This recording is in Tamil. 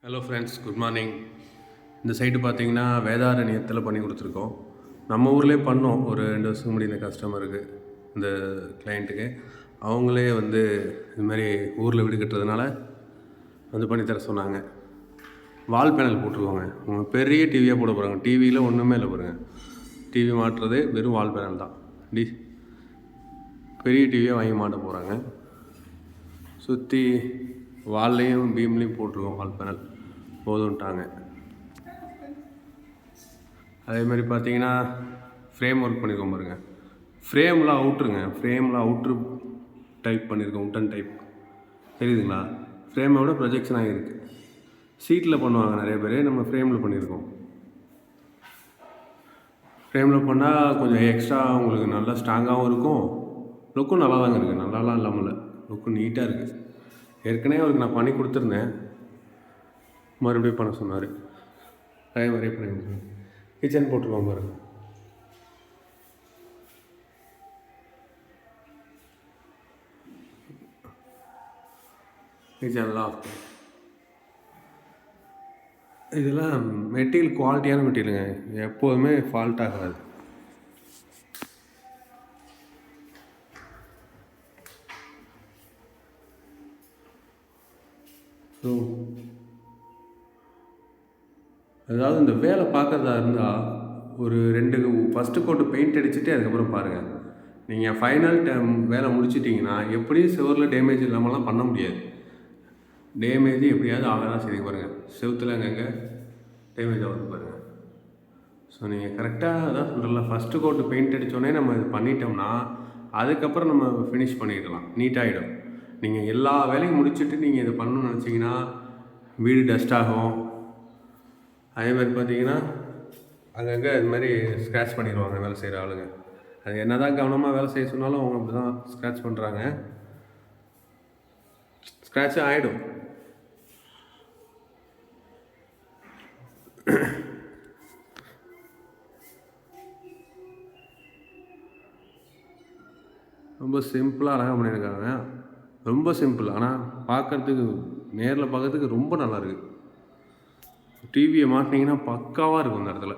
Hello friends, good morning. இந்த சைட்டு பார்த்தீங்கன்னா வேதாரண்யத்தில் பண்ணி கொடுத்துருக்கோம். நம்ம ஊர்லேயே பண்ணோம் ஒரு 2 வருஷத்துக்கு முன்னாடி இந்த கஸ்டமருக்கு, இந்த கிளைண்ட்டுக்கு. அவங்களே வந்து இதுமாதிரி ஊரில் வீடு கட்டுறதுனால வந்து பண்ணி தர சொன்னாங்க. வால் பேனல் போட்டுருவாங்க. பெரிய டிவியாக போட போகிறாங்க. டிவியில் ஒன்றுமே இல்லை பாருங்கள். டிவி மாட்டுறது வெறும் வால் பேனல் தான். பெரிய டிவியாக வாங்கி மாட்ட போகிறாங்க. சுற்றி வால்லையும் பீம்லேயும் போட்டிருக்கோம் வால் பேனல் போதும்ட்டாங்க. அதே மாதிரி பார்த்தீங்கன்னா ஃப்ரேம் ஒர்க் பண்ணியிருக்கோம் பாருங்கள். ஃப்ரேம்லாம் அவுட்ரு டைப் பண்ணியிருக்கோம். உட்டன் டைப் தெரியுதுங்களா? ஃப்ரேமை விட ப்ரொஜெக்ஷன் ஆகிருக்கு. சீட்டில் பண்ணுவாங்க நிறைய பேர், நம்ம ஃப்ரேமில் பண்ணியிருக்கோம். ஃப்ரேமில் பண்ணால் கொஞ்சம் எக்ஸ்ட்ரா உங்களுக்கு நல்லா ஸ்ட்ராங்காகவும் இருக்கும். லுக்கும் நல்லா தாங்க இருக்குது. நல்லாலாம் இல்லாமல் இல்லை, லுக்கு நீட்டாக இருக்குது. ஏற்கனவே அவருக்கு நான் பண்ணி கொடுத்துருந்தேன், மறுபடியும் பண்ண சொன்னார். அதே மாதிரியே பண்ணி கொடுத்துருங்க. கிச்சன் போட்டுருவோம் பாருங்க. கிச்சன்லாம் இதெல்லாம் மெட்டீரியல் குவாலிட்டியான மெட்டீரியலுங்க, எப்போதுமே ஃபால்ட் ஆகாது. ஸோ அதாவது இந்த வேலை பார்க்குறதா இருந்தால் ஒரு 2 ஃபஸ்ட்டு கோட்டு பெயிண்ட் அடிச்சுட்டு அதுக்கப்புறம் பாருங்கள். நீங்கள் ஃபைனல் டைம் வேலை முடிச்சிட்டிங்கன்னா எப்படியும் சுவரில் டேமேஜ் இல்லாமலாம் பண்ண முடியாது. டேமேஜ் எப்படியாவது ஆகதான் செய்து பாருங்கள். செவுத்தில் அங்கங்கே டேமேஜ் ஆகுது பாருங்கள். ஸோ நீங்கள் கரெக்டாக அதான் சொல்கிறல, ஃபஸ்ட்டு கோட்டு பெயிண்ட் அடித்தோடனே நம்ம இது பண்ணிட்டோம்னா அதுக்கப்புறம் நம்ம ஃபினிஷ் பண்ணிடலாம், நீட்டாகிடும். நீங்கள் எல்லா வேலையும் முடிச்சுட்டு நீங்கள் இது பண்ணணும்னு நினச்சிங்கன்னா வீடு டஸ்ட் ஆகும். அதே மாதிரி பார்த்தீங்கன்னா அங்கங்கே இது மாதிரி ஸ்க்ராட்ச் பண்ணிடுவாங்க வேலை செய்கிற ஆளுங்க. அது என்ன தான் கவனமாக வேலை செய்ய சொன்னாலும் அவங்க அப்படி தான் ஸ்க்ராட்ச் பண்ணுறாங்க. ஸ்க்ராட்சும் ஆகிடும். ரொம்ப சிம்பிளாக அழகாக பண்ணியிருக்காங்க. ரொம்ப சிம்பிள், ஆனால் பார்க்குறதுக்கு நேரில் பார்க்குறதுக்கு ரொம்ப நல்லாயிருக்கு. டிவியை மாட்டினீங்கன்னா பக்காவாக இருக்கும் அந்த இடத்துல.